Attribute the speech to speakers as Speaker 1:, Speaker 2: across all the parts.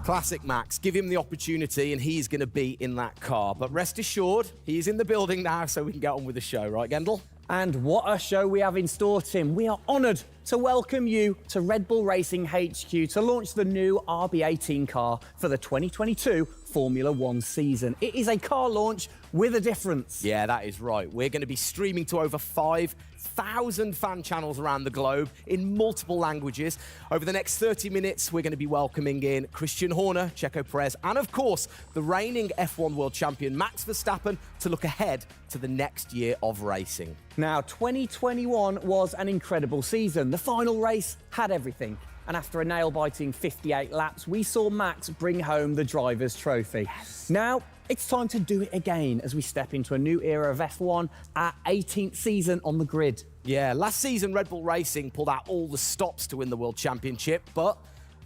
Speaker 1: Classic Max. Give him the opportunity and he's going to be in that car. But rest assured, he's in the building now so we can get on with the show. Right, Gendel?
Speaker 2: And what a show we have in store, Tim. We are honoured to welcome you to Red Bull Racing HQ to launch the new RB18 car for the 2022 Formula One season. It is a car launch with a difference.
Speaker 1: Yeah, that is right. We're going to be streaming to over 5,000 fan channels around the globe in multiple languages. Over the next 30 minutes, we're going to be welcoming in Christian Horner, Checo Perez, and of course, the reigning F1 world champion Max Verstappen to look ahead to the next year of racing.
Speaker 2: Now, 2021 was an incredible season. The final race had everything. And after a nail-biting 58 laps, we saw Max bring home the Drivers' Trophy. Yes. Now, it's time to do it again as we step into a new era of F1, our 18th season on the grid.
Speaker 1: Yeah, last season Red Bull Racing pulled out all the stops to win the World Championship, but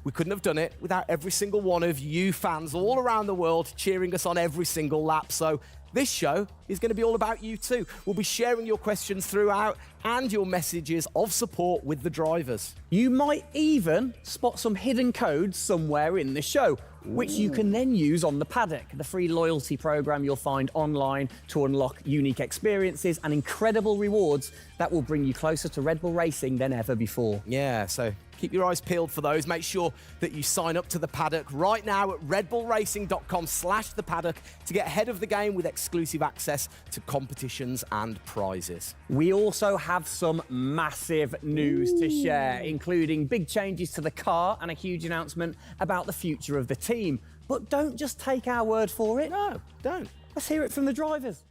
Speaker 1: we couldn't have done it without every single one of you fans all around the world cheering us on every single lap. So this show is going to be all about you too. We'll be sharing your questions throughout and your messages of support with the drivers.
Speaker 2: You might even spot some hidden codes somewhere in the show, which you can then use on the Paddock, the free loyalty program you'll find online to unlock unique experiences and incredible rewards that will bring you closer to Red Bull Racing than ever before.
Speaker 1: Yeah, so keep your eyes peeled for those. Make sure that you sign up to the Paddock right now at redbullracing.com/the Paddock to get ahead of the game with exclusive access to competitions and prizes.
Speaker 2: We also have some massive news to share, including big changes to the car and a huge announcement about the future of the team. But don't just take our word for it.
Speaker 1: No, don't.
Speaker 2: Let's hear it from the drivers.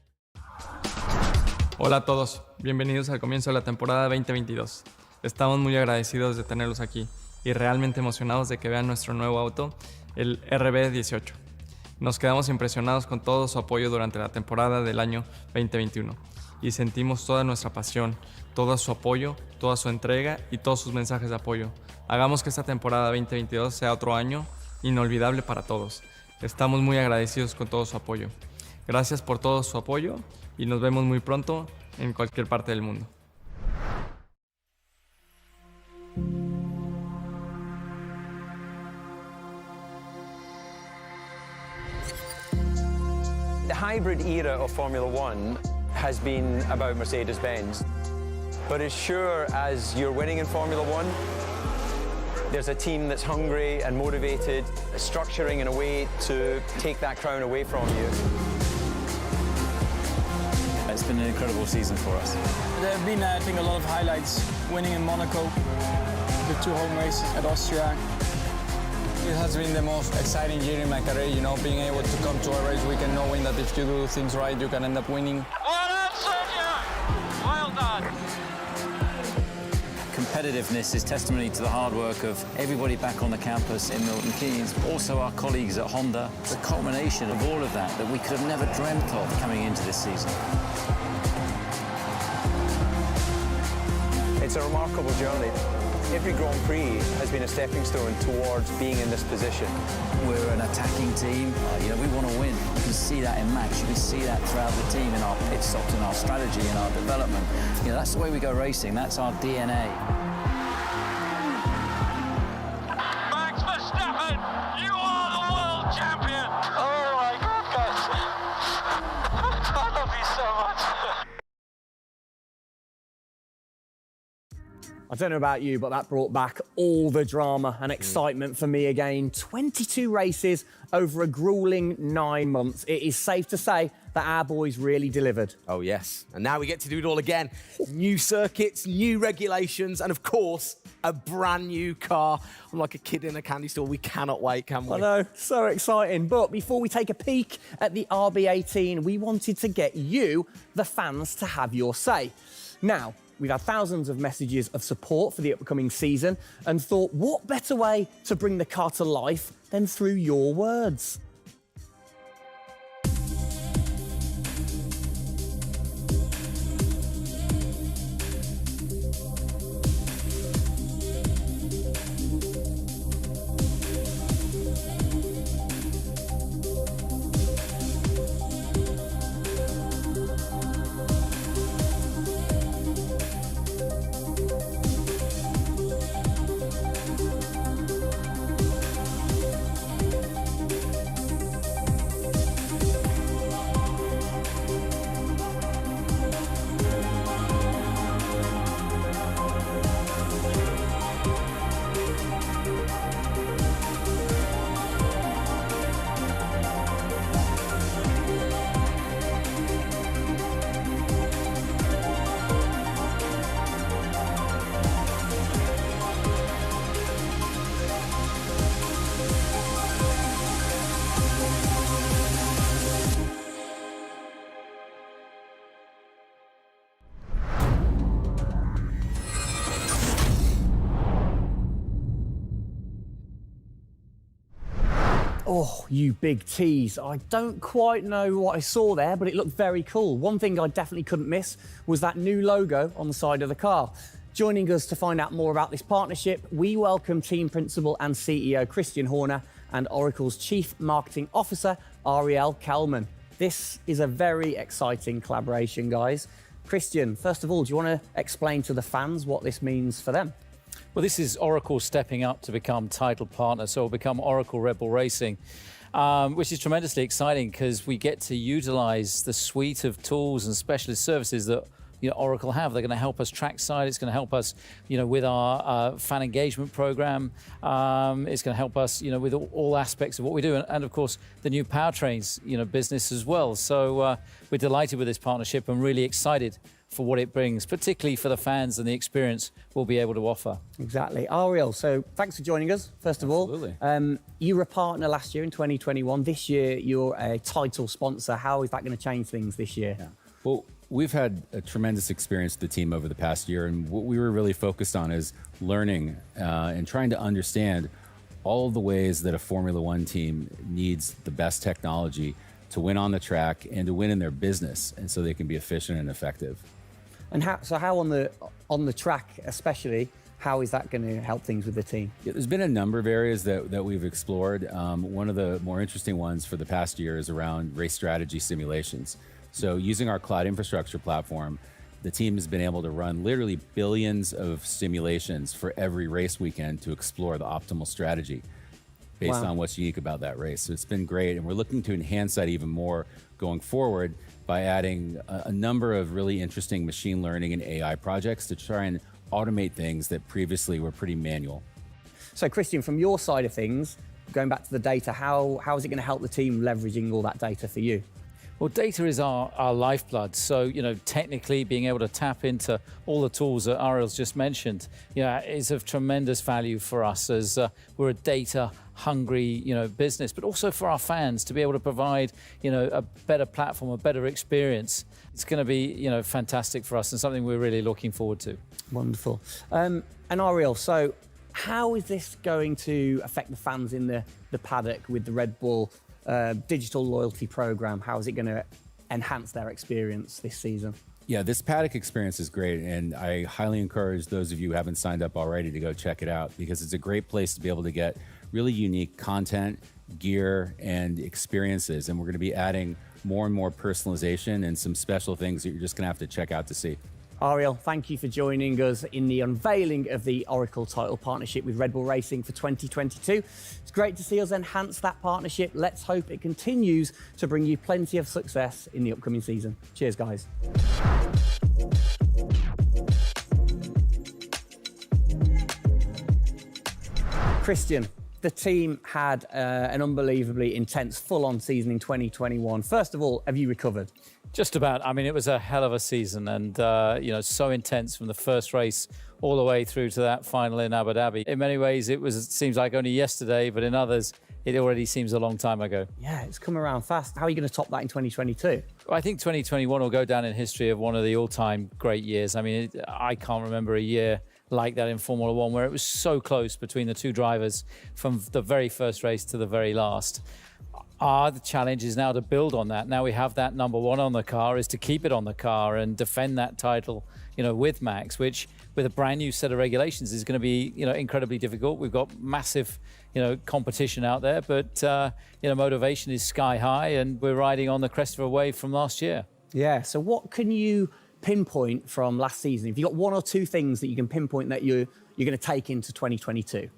Speaker 3: Hola a todos, bienvenidos al comienzo de la temporada 2022. Estamos muy agradecidos de tenerlos aquí y realmente emocionados de que vean nuestro nuevo auto, el RB18. Nos quedamos impresionados con todo su apoyo durante la temporada del año 2021 y sentimos toda nuestra pasión, todo su apoyo, toda su entrega y todos sus mensajes de apoyo. Hagamos que esta temporada 2022 sea otro año inolvidable para todos. Estamos muy agradecidos con todo su apoyo. Gracias por todo su apoyo y nos vemos muy pronto en cualquier parte del mundo.
Speaker 4: The hybrid era of Formula One has been about Mercedes-Benz. But as sure as you're winning in Formula One, there's a team that's hungry and motivated, structuring in a way to take that crown away from you.
Speaker 5: It's been an incredible season for us.
Speaker 6: There have been, I think, a lot of highlights. Winning in Monaco, the 2 home races at Austria. It has been the most exciting year in my career, you know, being able to come to a race weekend knowing that if you do things right, you can end up winning.
Speaker 7: Well done, Sergio! Well done.
Speaker 5: Competitiveness is testimony to the hard work of everybody back on the campus in Milton Keynes, also our colleagues at Honda. The culmination of all of that we could have never dreamt of coming into this season.
Speaker 4: It's a remarkable journey. Every Grand Prix has been a stepping stone towards being in this position.
Speaker 5: We're an attacking team. You know, we want to win. You can see that in Max. You can see that throughout the team in our pit stops, in our strategy, in our development. You know, that's the way we go racing. That's our DNA.
Speaker 7: Max Verstappen, you are the world champion! Oh my goodness! I love you so much!
Speaker 2: I don't know about you, but that brought back all the drama and excitement for me again. 22 races over a grueling 9 months. It is safe to say that our boys really delivered.
Speaker 1: Oh, yes. And now we get to do it all again. New circuits, new regulations, and of course, a brand new car. I'm like a kid in a candy store. We cannot wait, can we?
Speaker 2: I know, so exciting. But before we take a peek at the RB18, we wanted to get you, the fans, to have your say. Now, we've had thousands of messages of support for the upcoming season and thought, what better way to bring the car to life than through your words? Oh, you big tease. I don't quite know what I saw there, but it looked very cool. One thing I definitely couldn't miss was that new logo on the side of the car. Joining us to find out more about this partnership, we welcome Team Principal and CEO Christian Horner and Oracle's Chief Marketing Officer, Ariel Kelman. This is a very exciting collaboration, guys. Christian, first of all, do you want to explain to the fans what this means for them?
Speaker 5: Well, this is Oracle stepping up to become title partner, so it'll become Oracle Red Bull Racing, which is tremendously exciting because we get to utilize the suite of tools and specialist services that Oracle have. They're going to help us trackside. It's going to help us, with our fan engagement program. It's going to help us, with all aspects of what we do, and of course the new powertrains, business as well. So we're delighted with this partnership and really excited for what it brings, particularly for the fans and the experience we'll be able to offer.
Speaker 2: Exactly. Ariel, so thanks for joining us, first of all.
Speaker 5: Absolutely.
Speaker 2: You were a partner last year in 2021. This year, you're a title sponsor. How is that going to change things this year?
Speaker 8: Yeah. Well, we've had a tremendous experience with the team over the past year, and what we were really focused on is learning and trying to understand all of the ways that a Formula One team needs the best technology to win on the track and to win in their business, and so they can be efficient and effective.
Speaker 2: And how on the track, especially, how is that going to help things with the team?
Speaker 8: Yeah, there's been a number of areas that we've explored. One of the more interesting ones for the past year is around race strategy simulations. So using our cloud infrastructure platform, the team has been able to run literally billions of simulations for every race weekend to explore the optimal strategy based on what's unique about that race. So it's been great, and we're looking to enhance that even more going forward by adding a number of really interesting machine learning and AI projects to try and automate things that previously were pretty manual.
Speaker 2: So Christian, from your side of things, going back to the data, how is it going to help the team leveraging all that data for you?
Speaker 5: Well, data is our lifeblood. So, technically being able to tap into all the tools that Ariel's just mentioned, is of tremendous value for us as we're a data-hungry, business, but also for our fans to be able to provide, a better platform, a better experience. It's going to be, fantastic for us and something we're really looking forward to.
Speaker 2: Wonderful. And Ariel, so how is this going to affect the fans in the paddock with the Red Bull digital loyalty program? How is it going to enhance their experience this season?
Speaker 8: Yeah, this paddock experience is great, and I highly encourage those of you who haven't signed up already to go check it out, because it's a great place to be able to get really unique content, gear, and experiences. And we're going to be adding more and more personalization and some special things that you're just going to have to check out to see.
Speaker 2: Ariel, thank you for joining us in the unveiling of the Oracle title partnership with Red Bull Racing for 2022. It's great to see us enhance that partnership. Let's hope it continues to bring you plenty of success in the upcoming season. Cheers, guys. Christian, the team had an unbelievably intense, full-on season in 2021. First of all, have you recovered?
Speaker 5: Just about. I mean, it was a hell of a season, and so intense from the first race all the way through to that final in Abu Dhabi. In many ways, it seems like only yesterday, but in others, it already seems a long time ago.
Speaker 2: Yeah, it's come around fast. How are you going to top that in 2022?
Speaker 5: I think 2021 will go down in history of one of the all-time great years. I mean, I can't remember a year like that in Formula One where it was so close between the two drivers from the very first race to the very last. The challenge is now to build on that. Now we have that number one on the car, is to keep it on the car and defend that title, with Max, which with a brand new set of regulations is going to be, incredibly difficult. We've got massive, competition out there, but, motivation is sky high, and we're riding on the crest of a wave from last year.
Speaker 2: Yeah, so what can you pinpoint from last season? If you've got one or two things that you can pinpoint that you're going to take into 2022?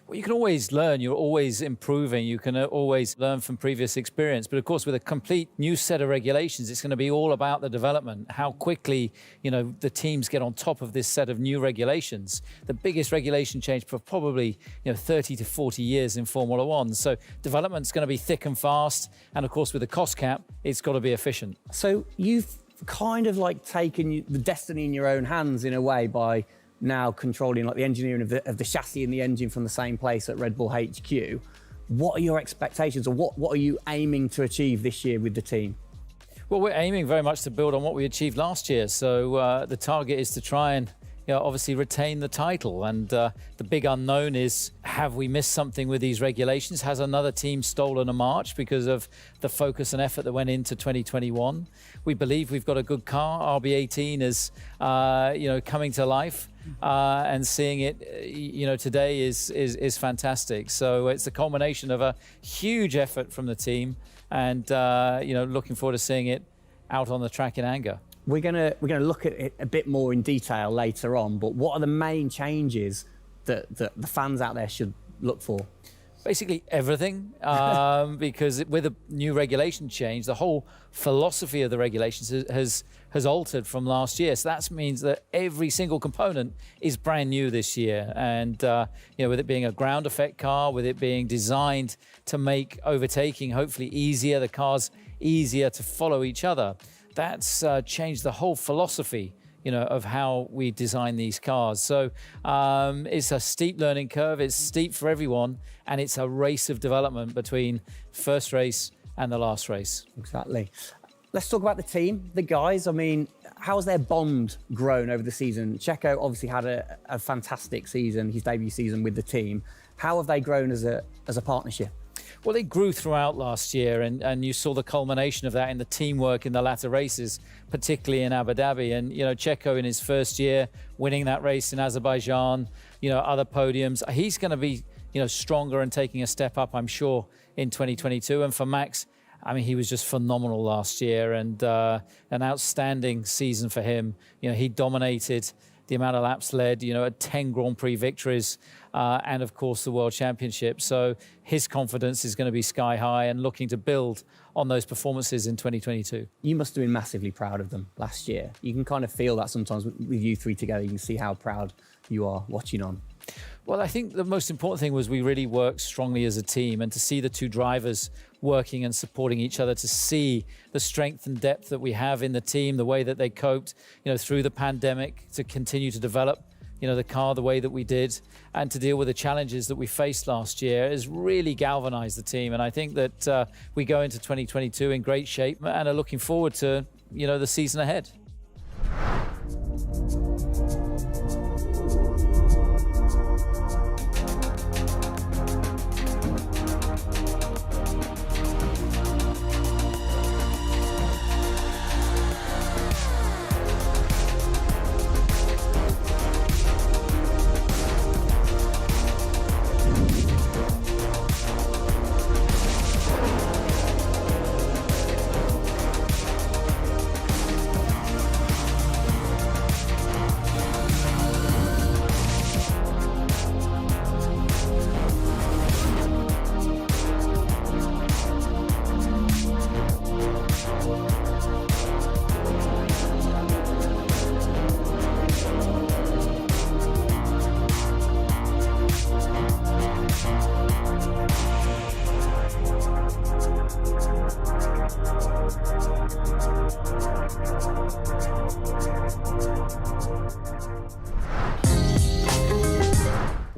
Speaker 5: Well, you can always learn. You're always improving. You can always learn from previous experience. But of course, with a complete new set of regulations, it's going to be all about the development, how quickly, the teams get on top of this set of new regulations. The biggest regulation change for probably, 30 to 40 years in Formula One. So development's going to be thick and fast. And of course, with the cost cap, it's got to be efficient.
Speaker 2: So you've kind of like taken the destiny in your own hands in a way by now controlling like the engineering of the chassis and the engine from the same place at Red Bull HQ. What are your expectations, or what are you aiming to achieve this year with the team?
Speaker 5: Well, we're aiming very much to build on what we achieved last year. So the target is to try and obviously retain the title. And the big unknown is, have we missed something with these regulations? Has another team stolen a march because of the focus and effort that went into 2021? We believe we've got a good car. RB18 is, coming to life. And seeing it, today is fantastic. So it's a culmination of a huge effort from the team, and looking forward to seeing it out on the track in anger.
Speaker 2: We're gonna look at it a bit more in detail later on, but what are the main changes that the fans out there should look for?
Speaker 5: Basically everything, because with a new regulation change, the whole philosophy of the regulations has altered from last year. So that means that every single component is brand new this year. And with it being a ground effect car, with it being designed to make overtaking hopefully easier, the cars easier to follow each other, that's changed the whole philosophy of how we design these cars. So it's a steep learning curve. It's steep for everyone, and it's a race of development between first race and the last race.
Speaker 2: Exactly. Let's talk about the team, the guys. I mean, how's their bond grown over the season? Checo obviously had a fantastic season, his debut season with the team. How have they grown as a partnership?
Speaker 5: Well, they grew throughout last year, and you saw the culmination of that in the teamwork in the latter races, particularly in Abu Dhabi. And, Checo in his first year, winning that race in Azerbaijan, other podiums. He's going to be, stronger and taking a step up, I'm sure, in 2022. And for Max, I mean, he was just phenomenal last year, and an outstanding season for him. He dominated the amount of laps led, 10 Grand Prix victories, and of course the World Championship. So his confidence is going to be sky high and looking to build on those performances in 2022.
Speaker 2: You must have been massively proud of them last year. You can kind of feel that sometimes with you three together. You can see how proud you are watching on.
Speaker 5: Well, I think the most important thing was we really worked strongly as a team, and to see the two drivers working and supporting each other, to see the strength and depth that we have in the team, the way that they coped, through the pandemic, to continue to develop, the car the way that we did, and to deal with the challenges that we faced last year, has really galvanized the team. And I think that we go into 2022 in great shape and are looking forward to, the season ahead.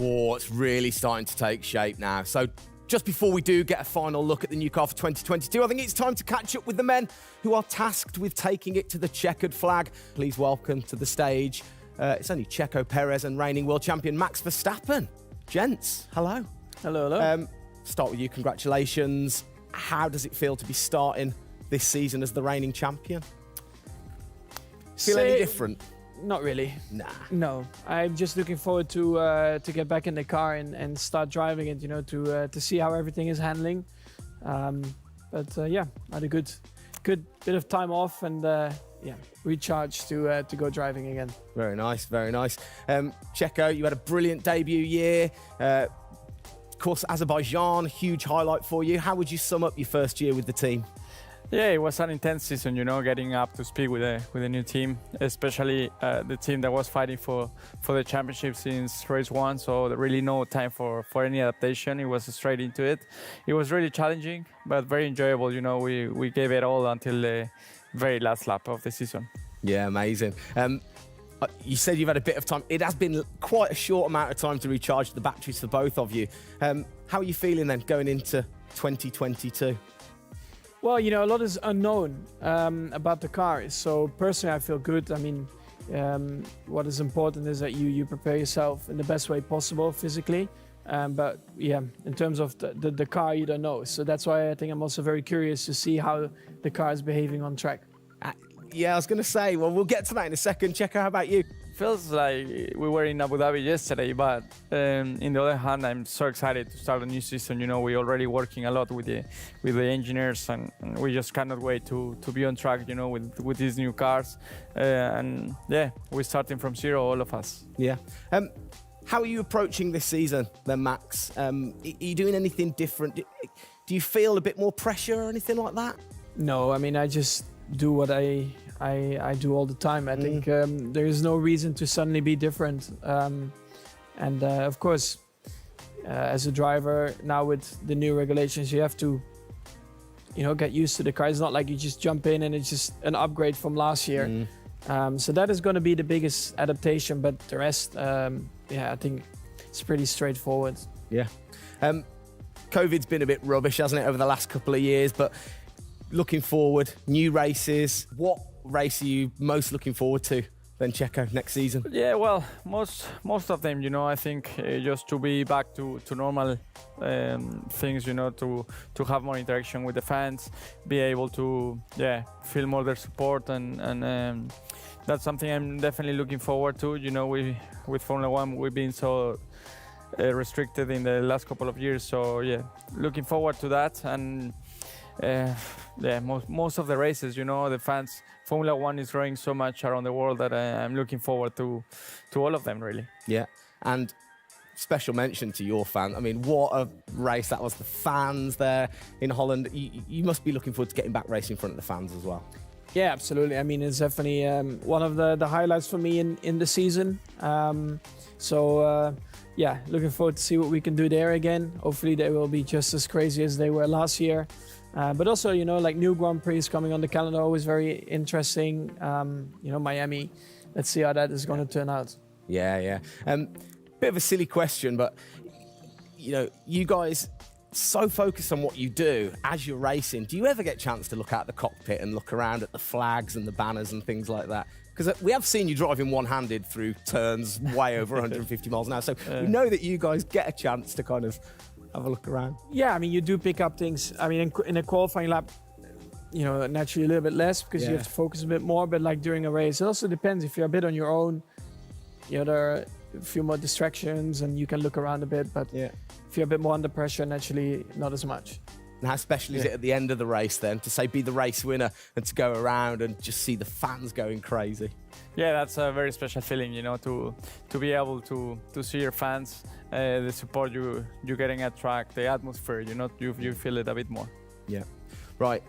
Speaker 1: Oh, it's really starting to take shape now. So just before we do get a final look at the new car for 2022, I think it's time to catch up with the men who are tasked with taking it to the checkered flag. Please welcome to the stage, it's only Checo Perez and reigning world champion Max Verstappen. Gents, hello.
Speaker 6: Hello, hello.
Speaker 1: Start with you, congratulations. How does it feel to be starting this season as the reigning champion? Feel any different?
Speaker 9: Not really.
Speaker 1: Nah.
Speaker 9: No, I'm just looking forward to get back in the car and start driving it. To see how everything is handling. Yeah, I had a good bit of time off and recharge to go driving again.
Speaker 1: Very nice, very nice. Checo, you had a brilliant debut year. Of course, Azerbaijan, huge highlight for you. How would you sum up your first year with the team?
Speaker 6: Yeah, it was an intense season, getting up to speed with a new team, especially the team that was fighting for the championship since race one. So there really no time for any adaptation. It was straight into it. It was really challenging, but very enjoyable. We gave it all until the very last lap of the season.
Speaker 1: Yeah, amazing. You said you've had a bit of time. It has been quite a short amount of time to recharge the batteries for both of you. How are you feeling then going into 2022?
Speaker 9: Well, a lot is unknown about the car. So personally, I feel good. I mean, what is important is that you prepare yourself in the best way possible physically. But yeah, in terms of the car, you don't know. So that's why I think I'm also very curious to see how the car is behaving on track.
Speaker 1: Yeah, I was going to say, well, we'll get to that in a second. Checo, how about you?
Speaker 6: Feels like we were in Abu Dhabi yesterday, but in the other hand, I'm so excited to start a new season. You know, we're already working a lot with the engineers, and we just cannot wait to be on track. You know, with these new cars, and yeah, we're starting from zero, all of us.
Speaker 1: Yeah. How are you approaching this season then, Max? Are you doing anything different? Do you feel a bit more pressure or anything like that?
Speaker 9: No, I mean, I just do what I do all the time. I think there is no reason to suddenly be different. And of course, as a driver, now with the new regulations, you have to, get used to the car. It's not like you just jump in and it's just an upgrade from last year. So that is going to be the biggest adaptation, but the rest, I think it's pretty straightforward.
Speaker 1: Yeah. COVID's been a bit rubbish, hasn't it, over the last couple of years, but looking forward, new races. What race are you most looking forward to then, Checo, next season?
Speaker 6: Yeah, well, most of them, I think just to be back to normal things, to have more interaction with the fans, be able to, feel more their support, and that's something I'm definitely looking forward to. With Formula One, we've been so restricted in the last couple of years, so looking forward to that. And most of the races, the fans, Formula One is growing so much around the world that I'm looking forward to all of them, really.
Speaker 1: Yeah, and special mention to your fan. I mean, what a race that was. The fans there in Holland. You must be looking forward to getting back racing in front of the fans as well.
Speaker 9: Yeah, absolutely. I mean, it's definitely one of the highlights for me in the season. Looking forward to see what we can do there again. Hopefully they will be just as crazy as they were last year. But also, like new Grand Prix coming on the calendar, always very interesting. Miami, let's see how that is going to turn out.
Speaker 1: Yeah. Bit of a silly question, but, you guys so focused on what you do as you're racing. Do you ever get a chance to look out the cockpit and look around at the flags and the banners and things like that? Because we have seen you driving one-handed through turns way over 150 miles an hour. So we know that you guys get a chance to kind of have a look around.
Speaker 9: Yeah, I mean, you do pick up things. I mean, in a qualifying lap, naturally a little bit less because you have to focus a bit more. But like during a race, it also depends. If you're a bit on your own, there are a few more distractions and you can look around a bit. But if you're a bit more under pressure, naturally not as much.
Speaker 1: And how special is it at the end of the race then to say be the race winner and to go around and just see the fans going crazy?
Speaker 6: Yeah, that's a very special feeling, to be able to see your fans, the support you're getting at track, the atmosphere, you feel it a bit more.
Speaker 1: Yeah. Right.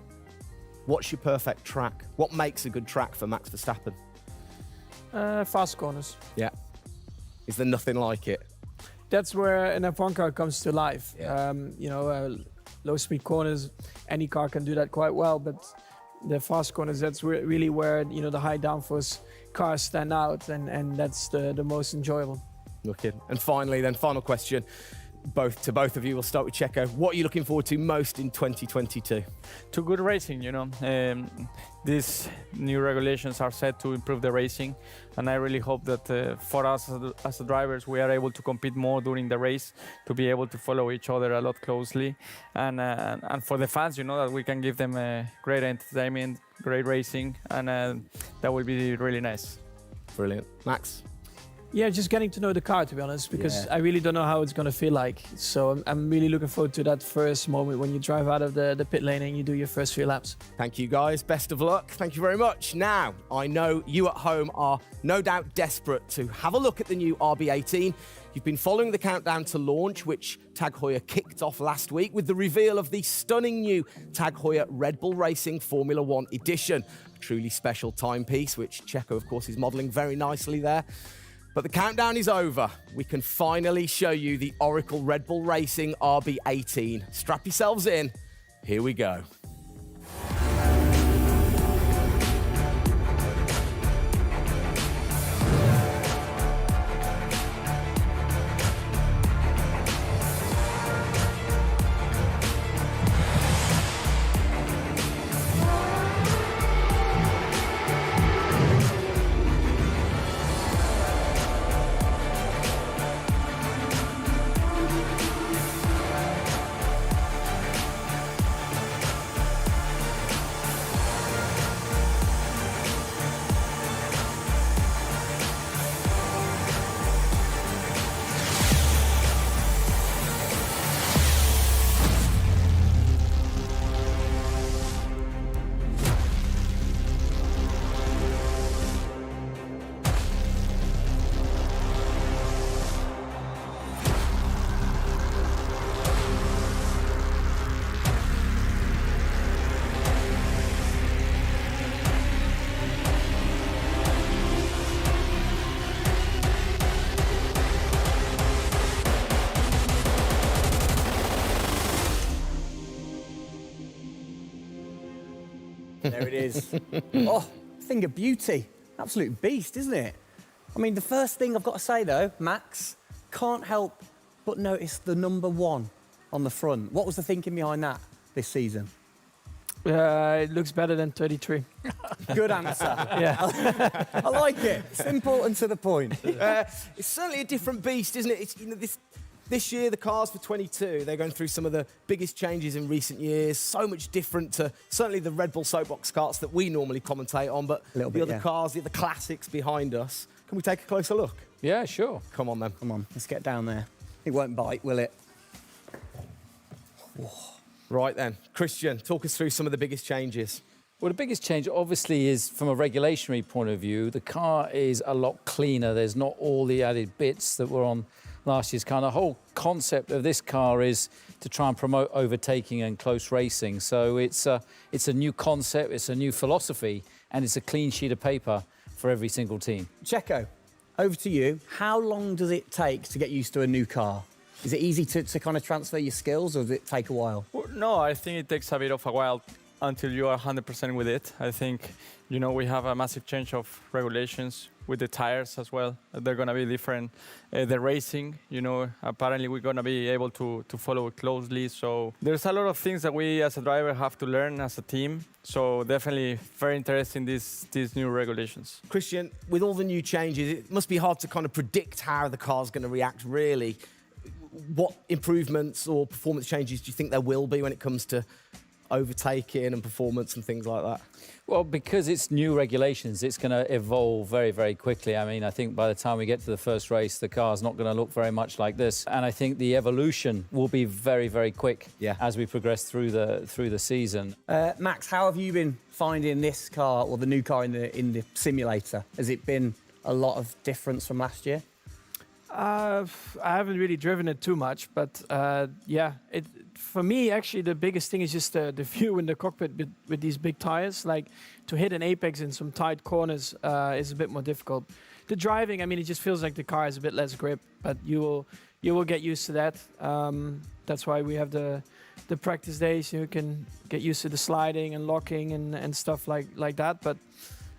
Speaker 1: What's your perfect track? What makes a good track for Max Verstappen?
Speaker 9: Fast corners.
Speaker 1: Yeah. Is there nothing like it?
Speaker 9: That's where an F1 car comes to life.
Speaker 1: Yeah.
Speaker 9: Low-speed corners, any car can do that quite well, but the fast corners, that's really where, the high downforce cars stand out, and that's the most enjoyable.
Speaker 1: Wicked. And finally, then, final question, both of you. We'll start with Checo. What are you looking forward to most in 2022?
Speaker 6: To good racing, these new regulations are set to improve the racing, and I really hope that for us as the drivers, we are able to compete more during the race, to be able to follow each other a lot closely, and for the fans, that we can give them great entertainment, great racing, and that will be really nice.
Speaker 1: Brilliant. Max?
Speaker 9: Yeah, just getting to know the car, to be honest, because I really don't know how it's going to feel like. So I'm really looking forward to that first moment when you drive out of the pit lane and you do your first few laps.
Speaker 1: Thank you, guys. Best of luck. Thank you very much. Now, I know you at home are no doubt desperate to have a look at the new RB18. You've been following the countdown to launch, which Tag Heuer kicked off last week with the reveal of the stunning new Tag Heuer Red Bull Racing Formula One edition. A truly special timepiece, which Checo, of course, is modelling very nicely there. But the countdown is over. We can finally show you the Oracle Red Bull Racing RB18. Strap yourselves in. Here we go.
Speaker 2: There it is. Oh, thing of beauty. Absolute beast, isn't it? I mean, the first thing I've got to say, though, Max, can't help but notice the number 1 on the front. What was the thinking behind that this season?
Speaker 9: It looks better than 33.
Speaker 2: Good answer.
Speaker 9: Yeah.
Speaker 2: I like it. Simple and to the point.
Speaker 1: It's certainly a different beast, isn't it? It's, this year, the cars for 22, they're going through some of the biggest changes in recent years. So much different to certainly the Red Bull Soapbox karts that we normally commentate on, but
Speaker 2: Little
Speaker 1: the
Speaker 2: bit,
Speaker 1: other
Speaker 2: yeah.
Speaker 1: cars, the other classics behind us. Can we take a closer look?
Speaker 5: Yeah, sure.
Speaker 1: Come on, then.
Speaker 2: Come on, let's get down there. It won't bite, will it?
Speaker 1: Right then, Christian, talk us through some of the biggest changes.
Speaker 5: Well, the biggest change, obviously, is from a regulatory point of view. The car is a lot cleaner. There's not all the added bits that were on last year's car. The whole concept of this car is to try and promote overtaking and close racing. So it's a new concept, it's a new philosophy, and it's a clean sheet of paper for every single team.
Speaker 2: Checo, over to you. How long does it take to get used to a new car? Is it easy to kind of transfer your skills, or does it take a while?
Speaker 6: Well, no, I think it takes a bit of a while until you are 100% with it. I think, we have a massive change of regulations with the tires as well. They're going to be different. The racing, apparently we're going to be able to follow it closely. So there's a lot of things that we as a driver have to learn as a team. So definitely very interesting, these new regulations.
Speaker 1: Christian, with all the new changes, it must be hard to kind of predict how the car's going to react, really. What improvements or performance changes do you think there will be when it comes to overtaking and performance and things like that?
Speaker 5: Well, because it's new regulations, it's going to evolve very, very quickly. I mean, I think by the time we get to the first race, the car's not going to look very much like this. And I think the evolution will be very, very quick as we progress through the season.
Speaker 2: Max, how have you been finding this car, or the new car in the simulator? Has it been a lot of difference from last year?
Speaker 9: I haven't really driven it too much, but for me, actually, the biggest thing is just the view in the cockpit with these big tires. Like, to hit an apex in some tight corners is a bit more difficult. The driving, I mean, it just feels like the car has a bit less grip, but you will get used to that. That's why we have the practice days. You can get used to the sliding and locking and stuff like that. But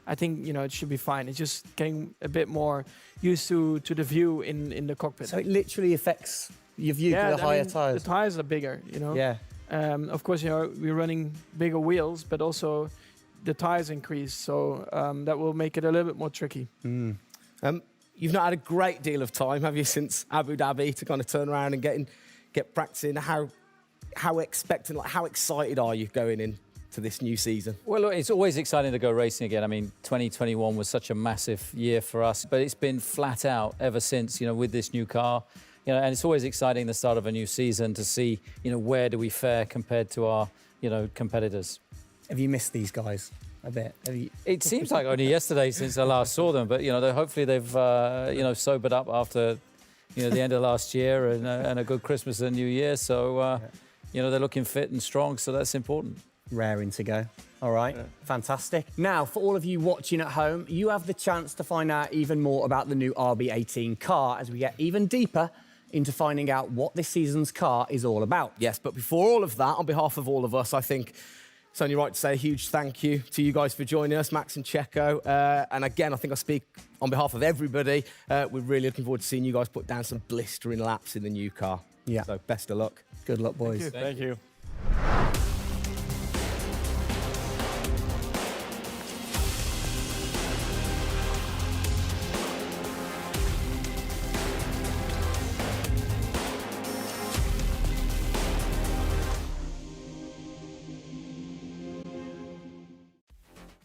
Speaker 9: I think, it should be fine. It's just getting a bit more used to the view in the cockpit.
Speaker 2: So it literally affects your view to the higher tyres?
Speaker 9: The tyres are bigger,
Speaker 2: Yeah.
Speaker 9: Of course, we're running bigger wheels, but also the tyres increase. So that will make it a little bit more tricky.
Speaker 1: You've not had a great deal of time, have you, since Abu Dhabi to kind of turn around and get practicing? How expectant, how excited are you going in to this new season?
Speaker 5: Well, look, it's always exciting to go racing again. I mean, 2021 was such a massive year for us, but it's been flat out ever since, with this new car. And it's always exciting the start of a new season to see, where do we fare compared to our, competitors.
Speaker 2: Have you missed these guys a bit?
Speaker 5: It seems like only yesterday since I last saw them, but, hopefully they've, sobered up after, the end of last year and a good Christmas and New Year. So, they're looking fit and strong, so that's important.
Speaker 2: Raring to go. All right, fantastic. Now, for all of you watching at home, you have the chance to find out even more about the new RB18 car as we get even deeper into finding out what this season's car is all about.
Speaker 1: Yes, but before all of that, on behalf of all of us, I think it's only right to say a huge thank you to you guys for joining us, Max and Checo. And again, I think I speak on behalf of everybody. We're really looking forward to seeing you guys put down some blistering laps in the new car.
Speaker 2: Yeah.
Speaker 1: So best of luck.
Speaker 2: Good luck, boys.
Speaker 6: Thank you.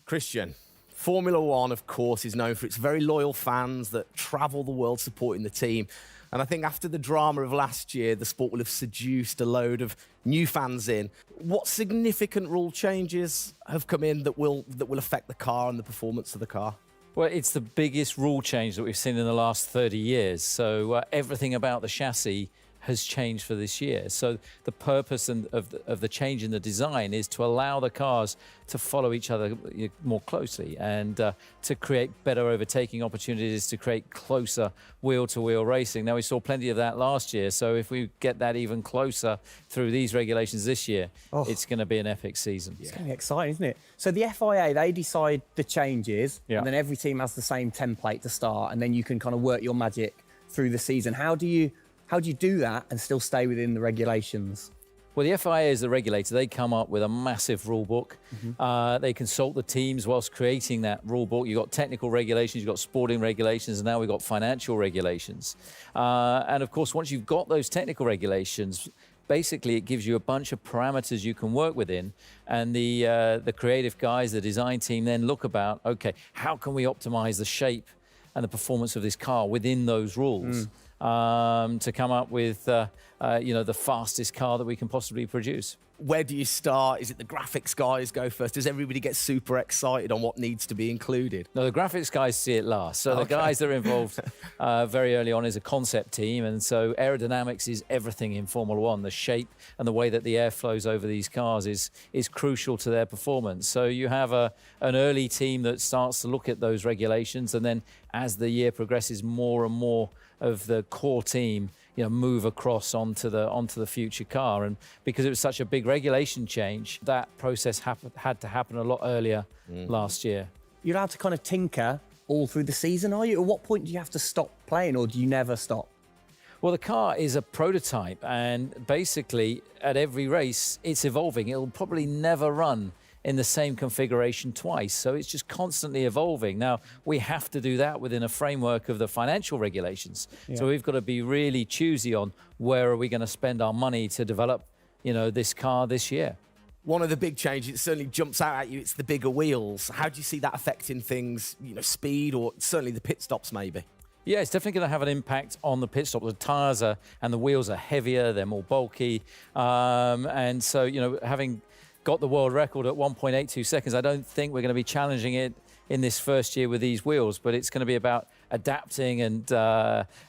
Speaker 1: Christian, Formula One, of course, is known for its very loyal fans that travel the world supporting the team. And I think after the drama of last year, the sport will have seduced a load of new fans in. What significant rule changes have come in that will affect the car and the performance of the car?
Speaker 5: Well, it's the biggest rule change that we've seen in the last 30 years. So everything about the chassis has changed for this year. So the purpose of the change in the design is to allow the cars to follow each other more closely and to create better overtaking opportunities, to create closer wheel-to-wheel racing. Now, we saw plenty of that last year, so if we get that even closer through these regulations this year, it's going to be an epic season.
Speaker 2: It's going to be exciting, isn't it? So the FIA, they decide the changes,
Speaker 5: Yeah.
Speaker 2: and then every team has the same template to start, and then you can kind of work your magic through the season. How do you do that and still stay within the regulations?
Speaker 5: Well, the FIA is the regulator. They come up with a massive rule book. They consult the teams whilst creating that rule book. You've got technical regulations, you've got sporting regulations, and now we've got financial regulations. And of course, once you've got those technical regulations, basically it gives you a bunch of parameters you can work within. And the creative guys, the design team then look about, okay, how can we optimize the shape and the performance of this car within those rules? To come up with the fastest car that we can possibly produce.
Speaker 1: Where do you start? Is it the graphics guys go first? Does everybody get super excited on what needs to be included?
Speaker 5: No, the graphics guys see it last. So the guys that are involved very early on is a concept team. And so aerodynamics is everything in Formula One. The shape and the way that the air flows over these cars is crucial to their performance. So you have an early team that starts to look at those regulations. And then as the year progresses, more and more of the core team move across onto the future car. And because it was such a big regulation change, that process had to happen a lot earlier last year.
Speaker 2: You're allowed to kind of tinker all through the season, are you? At what point do you have to stop playing, or do you never stop?
Speaker 5: Well, the car is a prototype, and basically at every race it's evolving. It'll probably never run in the same configuration twice, so it's just constantly evolving. Now, we have to do that within a framework of the financial regulations. So we've got to be really choosy on where are we going to spend our money to develop, this car this year.
Speaker 1: One of the big changes that certainly jumps out at you, it's the bigger wheels. How do you see that affecting things, speed, or certainly the pit stops maybe?
Speaker 5: Yeah, it's definitely going to have an impact on the pit stop. The tyres and the wheels are heavier, they're more bulky. And so, having got the world record at 1.82 seconds, I don't think we're going to be challenging it in this first year with these wheels, but it's going to be about adapting and,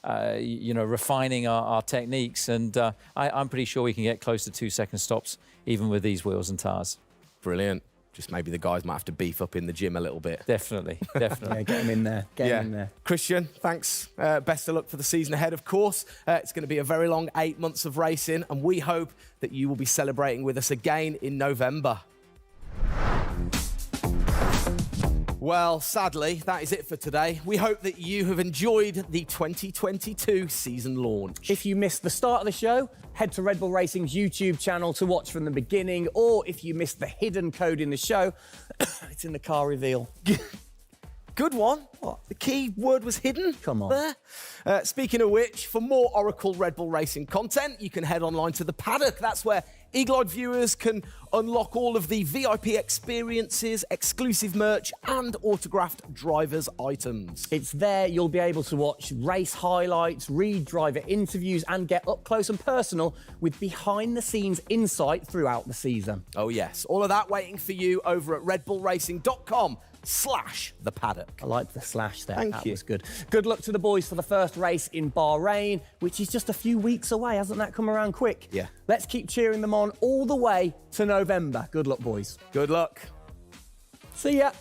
Speaker 5: refining our techniques. And I'm pretty sure we can get close to 2-second stops even with these wheels and tyres.
Speaker 1: Brilliant. Just maybe the guys might have to beef up in the gym a little bit.
Speaker 5: Definitely.
Speaker 2: Yeah, get them in there. Get them in there.
Speaker 1: Christian, thanks. Best of luck for the season ahead, of course. It's going to be a very long 8 months of racing, and we hope that you will be celebrating with us again in November. Well, sadly, that is it for today. We hope that you have enjoyed the 2022 season launch.
Speaker 2: If you missed the start of the show, head to Red Bull Racing's YouTube channel to watch from the beginning, or if you missed the hidden code in the show, it's in the car reveal.
Speaker 1: Good one. What? The key word was hidden?
Speaker 2: Come on.
Speaker 1: There. Speaking of which, for more Oracle Red Bull Racing content, you can head online to the paddock. That's where Eagle-eyed viewers can unlock all of the VIP experiences, exclusive merch, and autographed drivers' items.
Speaker 2: It's there you'll be able to watch race highlights, read driver interviews, and get up close and personal with behind-the-scenes insight throughout the season.
Speaker 1: Oh, yes. All of that waiting for you over at redbullracing.com/the paddock.
Speaker 2: I like the slash there.
Speaker 1: Thank
Speaker 2: that
Speaker 1: you.
Speaker 2: was good. Good luck to the boys for the first race in Bahrain, which is just a few weeks away. Hasn't that come around quick?
Speaker 1: Yeah.
Speaker 2: Let's keep cheering them on all the way to November. Good luck, boys.
Speaker 1: Good luck.
Speaker 2: See ya.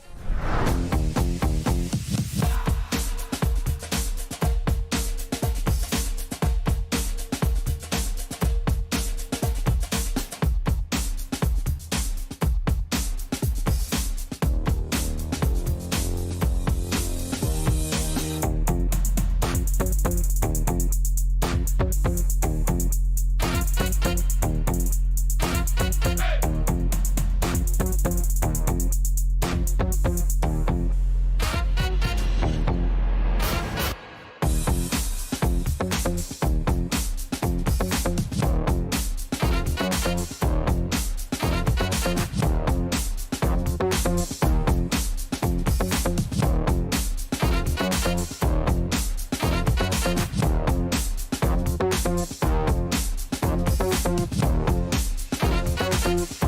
Speaker 10: Thank you.